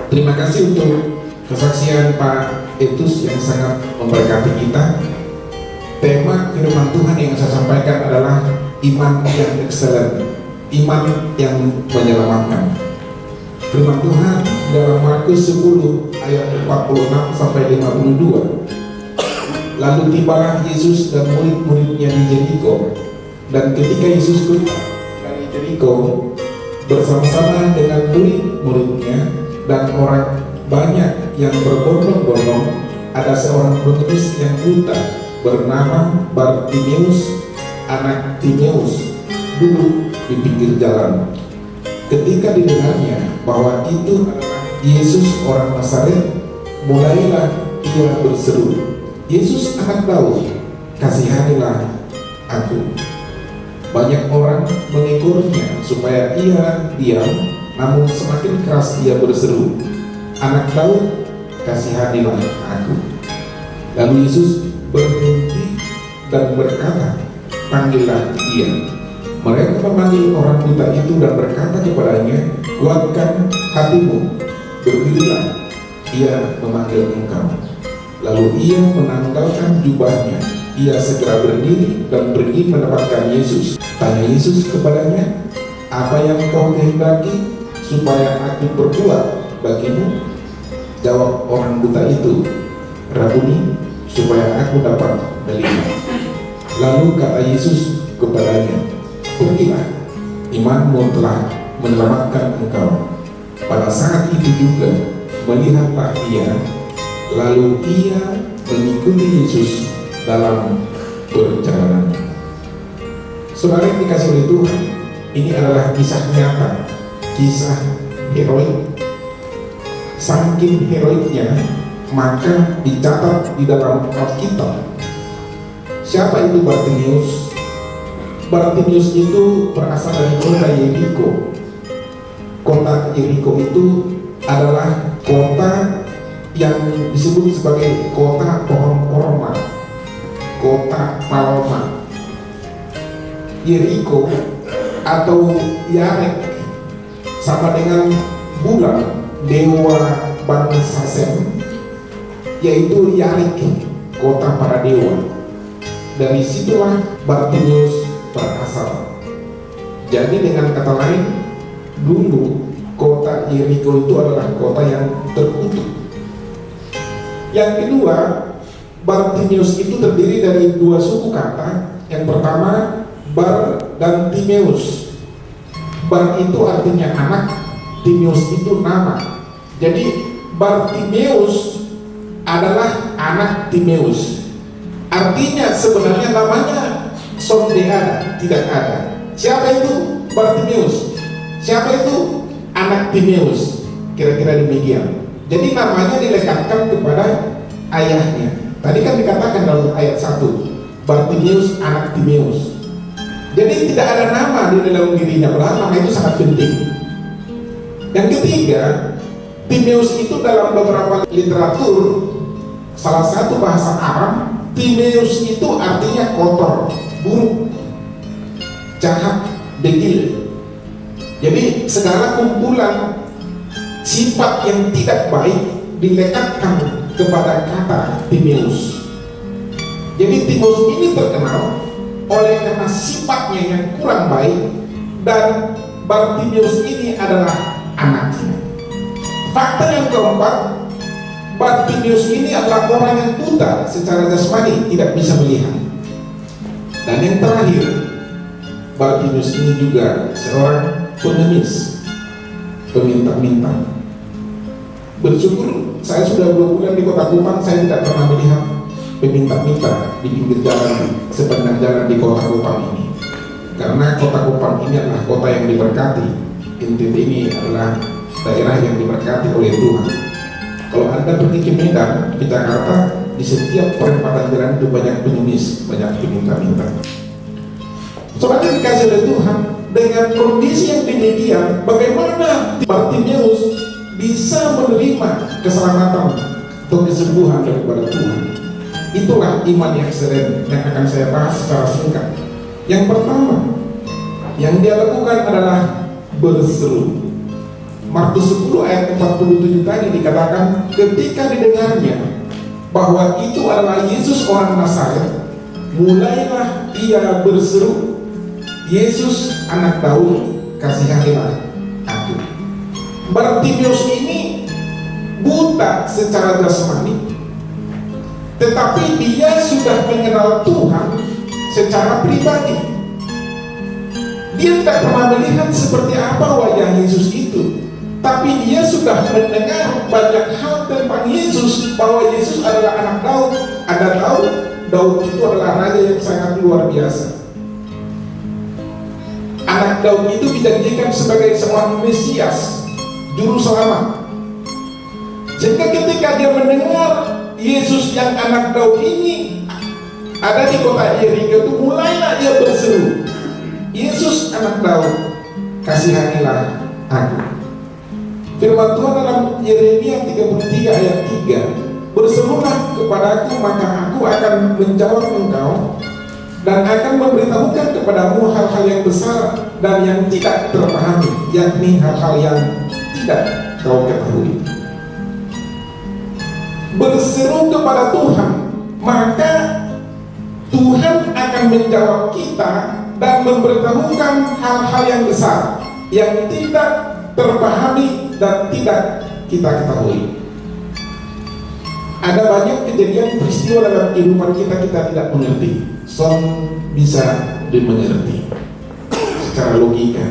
Terima kasih untuk kesaksian Pak Etus yang sangat memberkati kita. Tema firman Tuhan yang saya sampaikan adalah iman yang excellent, iman yang menyelamatkan. Firman Tuhan dalam Markus 10 ayat 46 sampai 52. Lalu tibalah Yesus dan murid-muridnya di Yeriko, dan ketika Yesus keluar dari Yeriko bersama-sama dengan murid-muridnya dan orang banyak yang berbondong-bondong, ada seorang pengemis yang buta bernama Bartimeus, anak Timeus, duduk di pinggir jalan. Ketika didengarnya bahwa itu adalah Yesus orang Nazaret, mulailah ia berseru, "Yesus anak Daud, kasihanilah aku." Banyak orang mengikutnya supaya ia diam, namun semakin keras ia berseru, "Anak Daud, kasihanilah aku." Lalu Yesus berhenti dan berkata, "Panggillah dia." Mereka memanggil orang buta itu dan berkata kepadanya, "Kuatkan hatimu, berdirilah, ia memanggil engkau." Lalu ia menanggalkan jubahnya, ia segera berdiri dan pergi mendapatkan Yesus. Tanya Yesus kepadanya, "Apa yang kau kehendaki supaya aku perbuat bagimu?" Jawab orang buta itu, "Rabuni, supaya aku dapat melihat." Lalu kata Yesus kepadanya, "Pergilah, imanmu telah menyelamatkan engkau." Pada saat itu juga melihatlah ia, lalu ia mengikuti Yesus dalam perjalanan. Saudara yang dikasihi oleh Tuhan, ini adalah kisah nyata, kisah heroik. Saking heroiknya, maka dicatat di dalam Alkitab. Siapa itu Bartimeus? Bartimeus itu berasal dari kota Yeriko. Kota Yeriko itu adalah kota yang disebut sebagai kota pohon korma, kota palma. Yeriko atau Yarek sama dengan bulan, dewa bangsa Sem, yaitu Yarek, kota para dewa. Dari situlah Bartimeus berasal. Jadi dengan kata lain, dulu kota Yeriko itu adalah kota yang terkutuk. Yang kedua, Bartimeus itu terdiri dari dua suku kata. Yang pertama, Bar dan Timeus. Bar itu artinya anak, Timeus itu nama. Jadi Bartimeus adalah anak Timeus. Artinya sebenarnya namanya sondeada, tidak ada. Siapa itu Bartimeus? Siapa itu anak Timeus? Kira-kira demikian. Jadi namanya dilekatkan kepada ayahnya. Tadi kan dikatakan dalam ayat 1, Bartimeus anak Timeus. Jadi tidak ada nama di dalam dirinya, padahal nama itu sangat penting. Yang ketiga, Timeus itu dalam beberapa literatur, salah satu bahasa Arab, Timeus itu artinya kotor, buruk, jahat, degil. Jadi segala kumpulan sifat yang tidak baik dilekatkan kepada kata Timeus. Jadi Timeus ini terkenal oleh karena sifatnya yang kurang baik, dan Bartimeus ini adalah anaknya. Fakta yang keempat, Bartimeus ini adalah orang yang buta secara jasmani, tidak bisa melihat. Dan yang terakhir, Bartimeus ini juga seorang pengemis, peminta-minta. Bersyukur saya sudah 2 bulan di Kota Kupang, saya tidak pernah melihat peminta-minta di pinggir jalan, sepanjang jalan di Kota Kupang ini. Karena Kota Kupang ini adalah kota yang diberkati. NTT ini adalah daerah yang diberkati oleh Tuhan. Kalau Anda pergi ke Medan, di Jakarta, di setiap perempatan jalan itu banyak pengemis, banyak peminta-minta. Saudara dikasih oleh Tuhan, dengan kondisi yang demikian, bagaimana Bartimeus bisa menerima keselamatan atau kesembuhan daripada Tuhan? Itulah iman yang seren yang akan saya bahas secara singkat. Yang pertama yang dia lakukan adalah berseru. Markus 10 ayat 47 tadi dikatakan, ketika didengarnya bahwa itu adalah Yesus orang Nazaret, mulailah ia berseru, Yesus anak Daud, kasihanilah aku. Bartimeus ini buta secara jasmani, tetapi dia sudah mengenal Tuhan secara pribadi. Dia tidak pernah melihat seperti apa wajah Yesus itu, tapi dia sudah mendengar banyak hal tentang Yesus, bahwa Yesus adalah anak Daud. Ada Daud itu adalah raja yang sangat luar biasa. Anak Daud itu dijanjikan sebagai seorang Mesias, juru selamat. Sehingga ketika dia mendengar Yesus yang anak Daud ini ada di kota Yeriko, itu mulailah dia berseru, Yesus anak Daud, kasihanilah aku. Firman Tuhan dalam Yeremia 33 ayat 3, berserulah kepadaku maka aku akan menjawab engkau dan akan memberitahukan kepadamu hal-hal yang besar dan yang tidak terpahami, yakni hal-hal yang tidak kau ketahui. Berseru kepada Tuhan, maka Tuhan akan menjawab kita dan memberitahukan hal-hal yang besar yang tidak terpahami dan tidak kita ketahui. Ada banyak kejadian peristiwa dalam kehidupan kita tidak mengerti. Bisa dimengerti secara logika.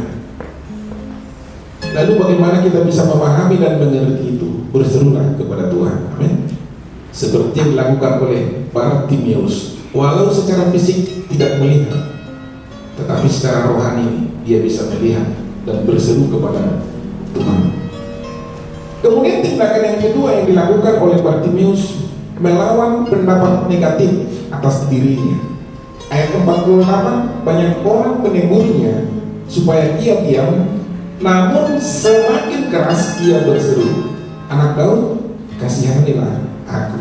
Lalu bagaimana kita bisa memahami dan mengerti itu? Berserulah kepada Tuhan. Amin. Seperti yang dilakukan oleh Bartimeus, walau secara fisik tidak melihat, tetapi secara rohani dia bisa melihat dan berseru kepada Tuhan. Kemudian tindakan yang kedua yang dilakukan oleh Bartimeus, melawan pendapat negatif atas dirinya. Ayat 48, banyak orang menegurnya supaya ia diam, namun semakin keras ia berseru, anak Daud, kasihanilah aku.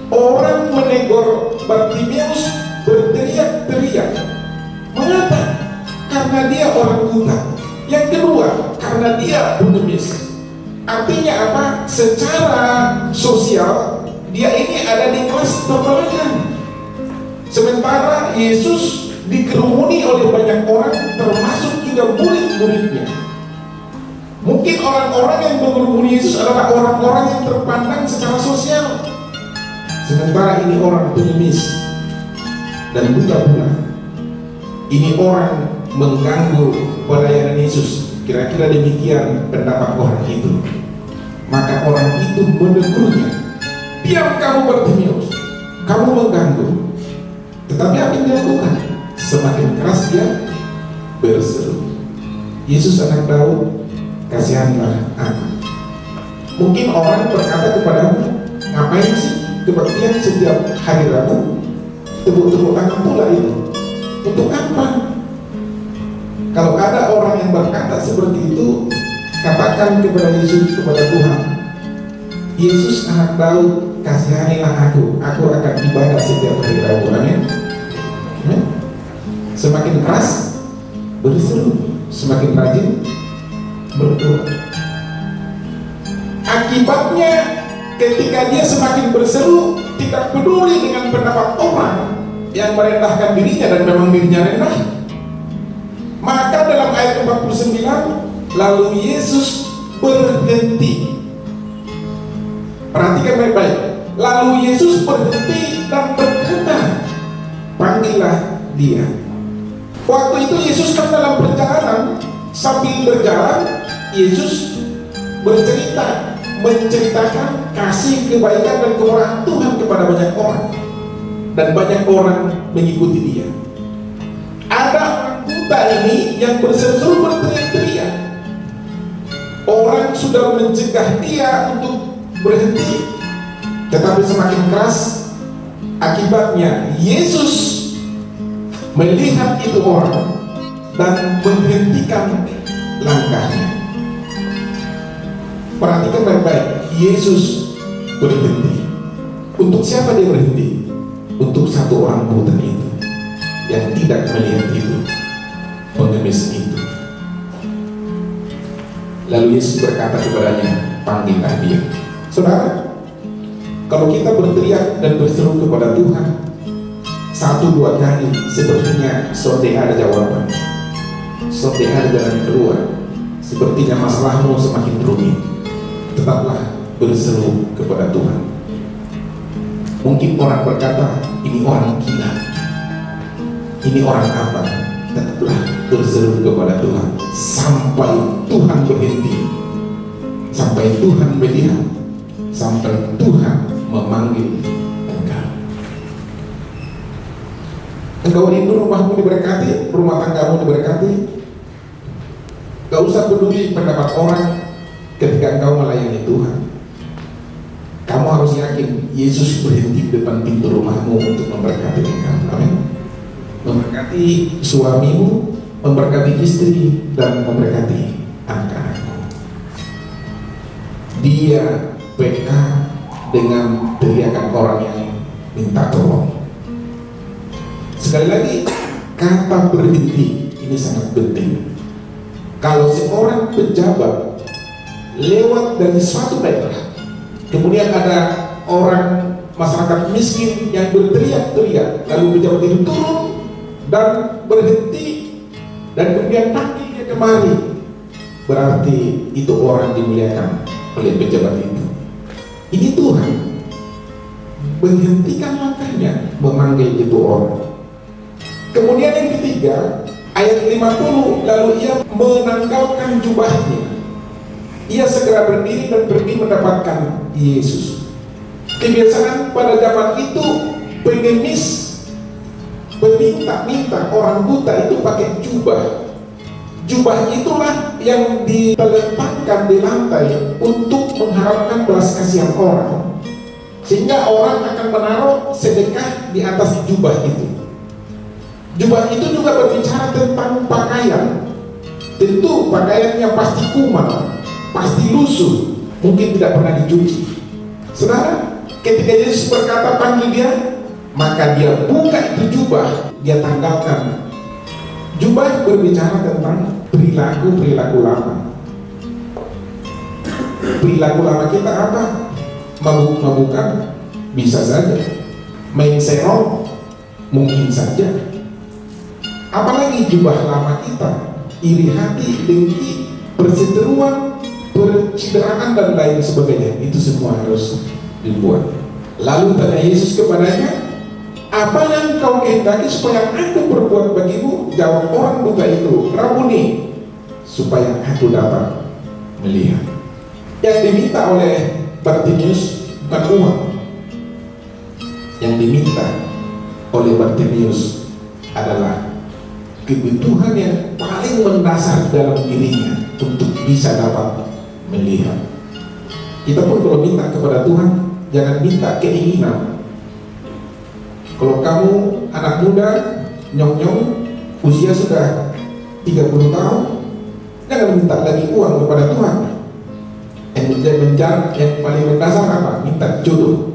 Orang menegur Bartimeus berteriak-teriak. Mengapa? Karena dia orang buta. Yang kedua, karena dia pengemis. Artinya apa? Secara sosial dia ini ada di kelas terbaliknya. Sementara Yesus dikerumuni oleh banyak orang, termasuk juga murid-muridnya. Mungkin orang-orang yang mengerumuni Yesus adalah orang-orang yang terpandang secara sosial. Sementara ini orang pengemis dan buta pula. Ini orang mengganggu pelayanan Yesus. Kira-kira demikian pendapat orang itu. Maka orang itu menegurnya, diam kamu Bartimeus, kamu mengganggu. Tetapi apa yang dilakukan? Semakin keras dia berseru, Yesus anak Daud, kasihanilah aku. Mungkin orang berkata kepadamu, ngapain sih kebaktian setiap hari Rabu? Tepuk-tepuk tangan pula itu. Untuk apa? Kalau ada orang yang berkata seperti itu, katakan kepada Yesus, kepada Tuhan, Yesus anak Daud, kasihanilah aku akan ibadah setiap hari Rabu. Amin. Semakin keras berseru, semakin rajin berdoa. Akibatnya ketika dia semakin berseru, tidak peduli dengan pendapat orang yang merendahkan dirinya, dan memang dirinya rendah, maka dalam ayat 49, lalu Yesus berhenti. Perhatikan baik-baik. Lalu Yesus berhenti dan berkata, panggillah dia. Waktu itu Yesus kan dalam perjalanan. Sambil berjalan, Yesus menceritakan kasih, kebaikan dan kemurahan Tuhan kepada banyak orang, dan banyak orang mengikuti dia. Ada orang buta ini yang berseru berteriak-teriak. Orang sudah mencegah dia untuk berhenti, tetapi semakin keras. Akibatnya Yesus melihat itu orang dan menghentikan langkahnya. Perhatikan baik-baik, Yesus berhenti. Untuk siapa dia berhenti? Untuk satu orang buta itu yang tidak melihat itu, pengemis itu. Lalu Yesus berkata kepadanya, panggillah dia. Saudara, kalau kita berteriak dan berseru kepada Tuhan 1-2 kali, sepertinya sudah ada jawaban, sudah ada jalan keluar. Sepertinya masalahmu semakin rumit. Tetaplah berseru kepada Tuhan. Mungkin orang berkata, ini orang gila, ini orang apa? Tetaplah berseru kepada Tuhan sampai Tuhan berhenti, sampai Tuhan melihat, sampai Tuhan memanggil engkau. Engkau rindu rumahmu diberkati, rumah tanggamu diberkati. Gak usah peduli pendapat orang ketika engkau melayani Tuhan. Kamu harus yakin Yesus berhenti di depan pintu rumahmu untuk memberkati engkau. Amin. Memberkati suamimu, memberkati istri, dan memberkati anak-anakmu. Dia peka dengan teriakan orang yang minta tolong. Sekali lagi, kata berhenti ini sangat penting. Kalau seorang pejabat lewat dari suatu daerah, kemudian ada orang masyarakat miskin yang berteriak-teriak, lalu pejabat itu turun dan berhenti dan kemudian panggil dia kemari, berarti itu orang dimuliakan oleh pejabat itu. Ini Tuhan menghentikan langkahnya memanggil itu orang. Kemudian yang ketiga, ayat 50, lalu ia menanggalkan jubahnya. Ia segera berdiri dan pergi mendapatkan Yesus. Kebiasaan pada zaman itu, pengemis, peminta-minta, orang buta itu pakai jubah. Jubah itulah yang diletakkan di lantai untuk mengharapkan belas kasihan orang, sehingga orang akan menaruh sedekah di atas jubah itu. Jubah itu juga berbicara tentang pakaian. Tentu pakaiannya pasti kumal, pasti lusuh, mungkin tidak pernah dicuci. Saudara, ketika Yesus berkata panggil dia, maka dia buka itu jubah, dia tanggalkan. Jubah berbicara tentang perilaku lama. Perilaku lama kita apa? Mabuk-mabukan? Bisa saja. Main serong? Mungkin saja. Apalagi jubah lama kita, iri hati, dengki, perseteruan, percideraan dan lain sebagainya. Itu semua harus dibuat. Lalu tanya Yesus kepadanya, apa yang kau kehendaki supaya aku berbuat bagimu? Jawab orang buta itu, Rabuni, supaya aku dapat melihat. Yang diminta oleh Bartimius bukan uang. Yang diminta oleh Bartimius adalah kebutuhan yang paling mendasar dalam dirinya untuk bisa dapat melihat. Kita pun kalau minta kepada Tuhan, jangan minta keinginan. Kalau kamu anak muda, nyong-nyong, usia sudah 30 tahun, jangan minta lagi uang kepada Tuhan. Yang paling mendasar apa? Minta jodoh.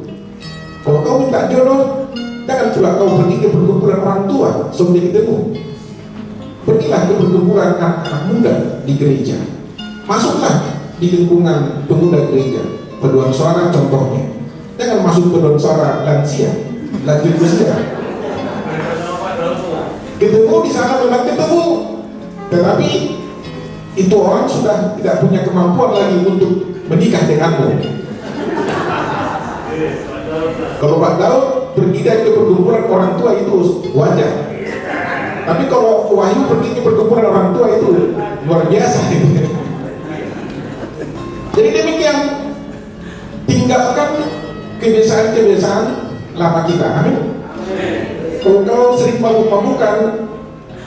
Kalau kau minta jodoh, jangan pula kau pergi ke perkumpulan orang tua sambil ketemu. Pergilah ke perkumpulan anak-anak muda di gereja. Masuklah di lingkungan pemuda gereja. Paduan suara contohnya. Jangan masuk paduan suara lansia, lanjut usia. Ketemu di sana memang ketemu, tetapi itu orang sudah tidak punya kemampuan lagi untuk menikah denganmu. Kalau Pak Daud pergi ke perkumpulan orang tua itu wajar. Tapi kalau Wahyu pergi ke perkumpulan orang tua itu luar biasa. Jadi demikian, tinggalkan kebiasaan-kebiasaan lama kita. Amin. Kalau kau sering mabuk-mabukan,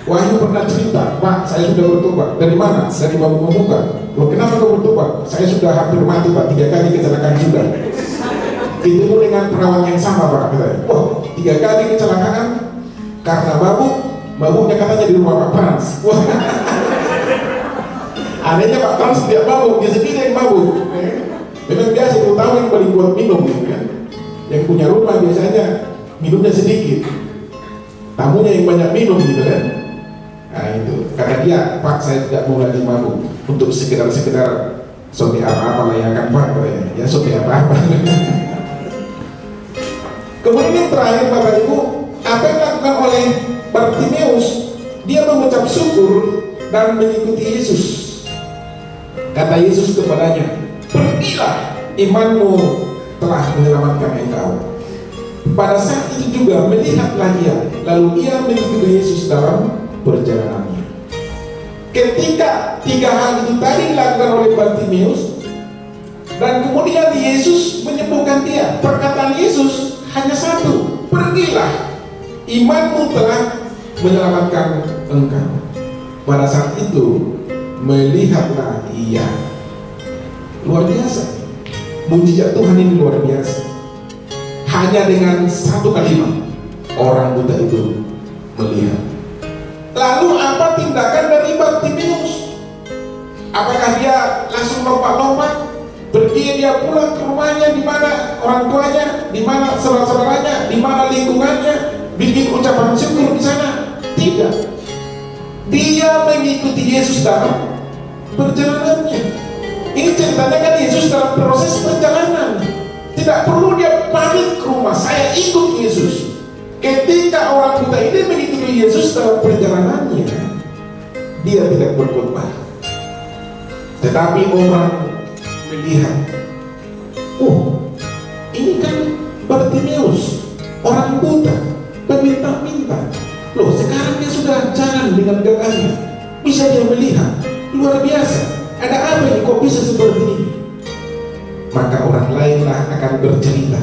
Wahyu pernah cerita, Pak, saya sudah bertobat. Dari mana? Dari mabuk-mabukan. Loh, kenapa kau bertobat? Saya sudah hampir mati, Pak, 3 kali kecelakaan juga. Ketemu dengan perawat yang sama, Pak. Wah, 3 kali kecelakaan karena mabuk. Mabuknya katanya di rumah Pak Frans. Wah. Anehnya Pak Frans tidak mabuk, dia sendiri yang mabuk. Memang biasa, tahu yang paling buat minum gitu kan. Yang punya rumah biasanya minumnya sedikit, tamunya yang banyak minum gitu kan. Nah itu, kata dia, Pak saya tidak mau lagi mabuk, untuk sekedar sopi apa-apa layakan Pak, ya sopi apa-apa. Kemudian yang terakhir Bapak Ibu, apa yang dilakukan oleh Bartimeus? Dia mengucap syukur dan mengikuti Yesus. Kata Yesus kepadanya, pergilah, imanmu telah menyelamatkan engkau. Pada saat itu juga melihatlah dia, lalu ia mengikuti Yesus dalam perjalanannya. Ketika 3 hal itu tadi dilakukan oleh Bartimeus, dan kemudian Yesus menyembuhkan dia, perkataan Yesus hanya satu, pergilah, imanmu telah menyelamatkan engkau. Pada saat itu melihatlah ia. Luar biasa, mujizat Tuhan ini luar biasa. Hanya dengan satu kalimat orang buta itu melihat. Lalu apa tindakan dari Bartimeus? Apakah dia langsung lompat-lompat pergi, dia pulang ke rumahnya, di mana orang tuanya, di mana saudara-saudaranya, di mana lingkungannya, bikin ucapan syukur di sana? Tidak. Dia mengikuti Yesus dalam perjalanannya. Ini ceritanya kan Yesus dalam proses perjalanan. Tidak perlu dia balik ke rumah, saya ikut Yesus. Ketika orang buta ini mengikuti Yesus dalam perjalanannya, dia tidak berkhotbah, tetapi orang melihat, oh ini kan Bartimeus, orang buta, peminta-minta. Loh, sekarang dia sudah jalan dengan gagahnya, bisa dia melihat, luar biasa. Ada apa ini, kok bisa seperti ini? Maka orang lainlah akan bercerita,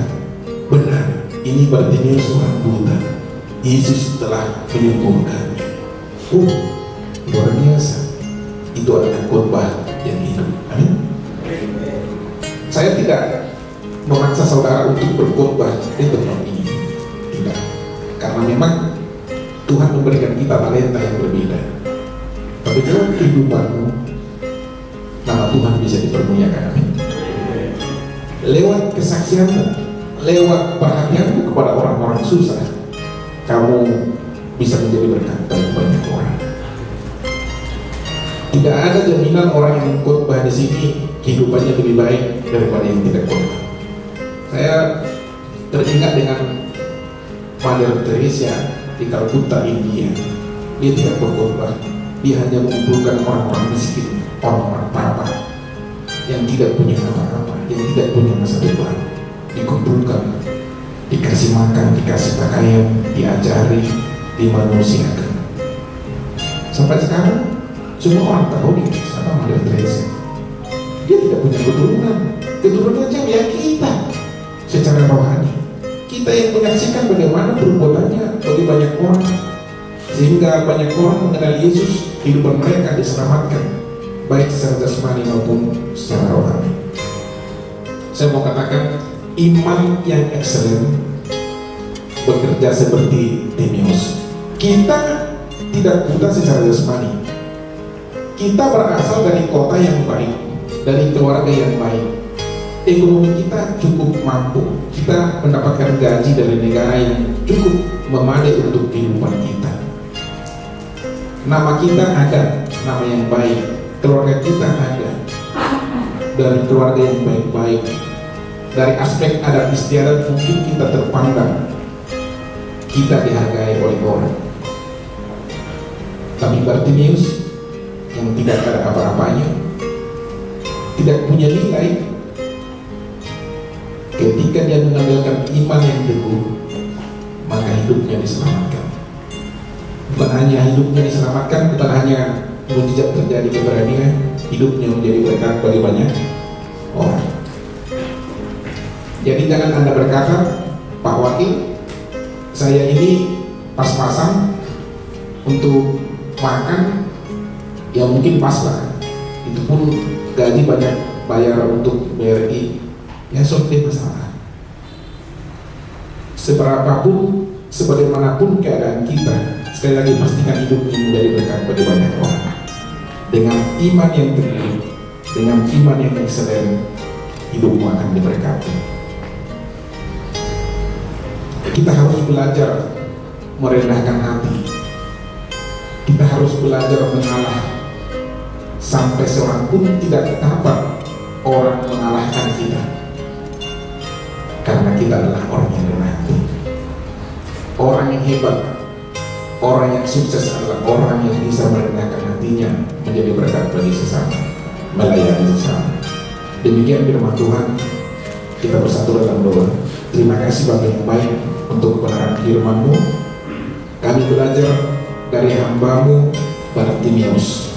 benar, ini Bartimeus orang buta, Yesus telah menyembuhkannya. Luar biasa. Itu adalah khotbah yang hidup. Amin. Saya tidak memaksa saudara untuk berkhotbah di tempat ini, tidak, karena memang Tuhan memberikan kita talenta yang berbeda. Tapi dalam kehidupanmu, nama Tuhan bisa dipermuliakan. Amin. Lewat kesaksianmu, lewat perhatianmu kepada orang-orang susah, kamu bisa menjadi berkat bagi banyak orang. Tidak ada jaminan orang yang khotbah di sini kehidupannya lebih baik daripada yang tidak khotbah. Saya teringat dengan Mother Teresa di Calcutta, India. Dia tidak berkhotbah, dia hanya mengumpulkan orang-orang miskin, orang-orang papa yang tidak punya apa-apa, yang tidak punya masa depan, dikumpulkan, dikasih makan, dikasih pakaian, diajari, dimanusiakan. Sampai sekarang semua orang tahu nih siapa Mother Teresa. Dia tidak punya keturunannya ya kita secara rohani. Kita yang menyaksikan bagaimana perbuatannya bagi banyak orang, sehingga banyak orang mengenal Yesus, kehidupan mereka diselamatkan, baik secara jasmani maupun secara rohani. Saya mau katakan, iman yang excellent bekerja seperti Timeus. Kita tidak buta secara jasmani. Kita berasal dari kota yang baik, dari keluarga yang baik. Ekonomi kita cukup mampu. Kita mendapatkan gaji dari negara yang cukup memadai untuk kehidupan kita. Nama kita ada, nama yang baik. Keluarga kita ada, dari keluarga yang baik-baik. Dari aspek adat istiadat mungkin kita terpandang, kita dihargai oleh orang. Tapi Bartimeus yang tidak ada apa-apanya, tidak punya nilai, ketika dia mengambilkan iman yang teguh, maka hidupnya diselamatkan. Bukan hanya hidupnya diselamatkan, bukan hanya mujizat terjadi keberanian, hidupnya menjadi berkat bagi banyak orang. Jadi jangan Anda berkata, Pak Wakil, saya ini pas-pasan untuk makan, ya mungkin pas lah, itu pun gaji banyak bayar untuk BRI, ya sudah masalah. Seberapapun, sebagaimanapun keadaan kita, sekali lagi pastikan hidupnya menjadi berkat bagi banyak orang. Dengan iman yang teguh, dengan iman yang excellent, hidupmu akan diberkati. Kita harus belajar merendahkan hati. Kita harus belajar mengalah. Sampai seorang pun tidak dapat orang mengalahkan kita, karena kita adalah orang yang rendah hati. Orang yang hebat, orang yang sukses adalah orang yang bisa merendahkan hatinya menjadi berkat bagi sesama, melayani sesama. Demikian firman Tuhan. Kita bersatu dalam doa. Terima kasih Bapa yang baik untuk kebenaran firman-Mu. Kami belajar dari hamba-Mu Bartimius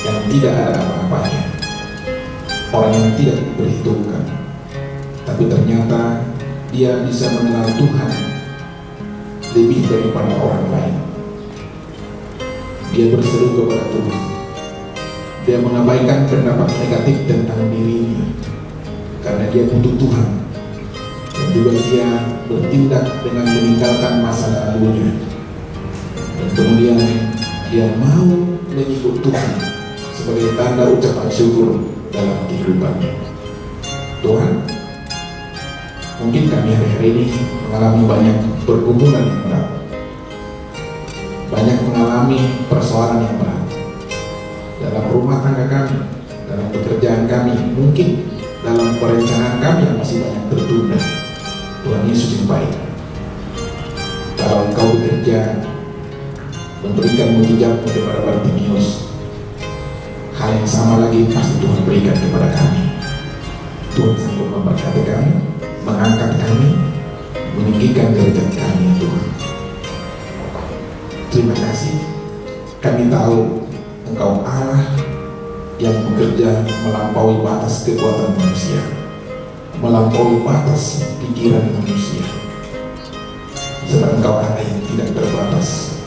yang tidak ada apa-apanya, orang yang tidak diperhitungkan, tapi ternyata dia bisa mengenal Tuhan lebih daripada orang lain. Dia berseru kepada Tuhan. Dia mengabaikan pendapat negatif tentang dirinya karena dia butuh Tuhan, dan juga dia bertindak dengan meninggalkan masa lalunya, dan kemudian dia mau menyebut Tuhan sebagai tanda ucapan syukur dalam kehidupannya. Tuhan, mungkin kami hari-hari ini mengalami banyak pergumulan yang berat, banyak mengalami persoalan yang berat dalam rumah tangga kami, dalam pekerjaan kami, mungkin dalam perencanaan kami yang masih banyak tertunda. Tuhan Yesus yang baik, kalau Engkau bekerja memberikan mujizat kepada Bartimius, hal yang sama lagi pasti Tuhan berikan kepada kami. Tuhan sanggup memberkati kami, mengangkat kami, meninggikan derajat kami, Tuhan. Terima kasih. Kami tahu Engkau Allah yang bekerja melampaui batas kekuatan manusia, melampaui batas pikiran manusia. Sebab Engkau Allah yang tidak terbatas.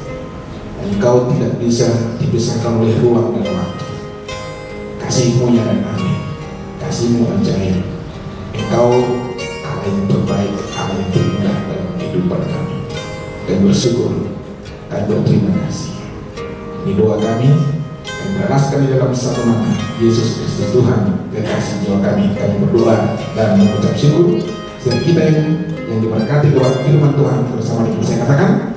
Engkau tidak bisa dipisahkan oleh ruang dan waktu. Kasih-Mu yang amin, kasih-Mu ajaib. Engkau Allah yang terbaik, Allah yang terindah dalam kehidupan kami. Dan bersyukur dan berterima kasih. Ini doa kami dan beraskan di dalam satu nama Yesus Kristus Tuhan, kekasih jiwa kami. Kami berdoa dan mengucap syukur. Setiap kita yang diberkati doa firman Tuhan bersama dengan saya katakan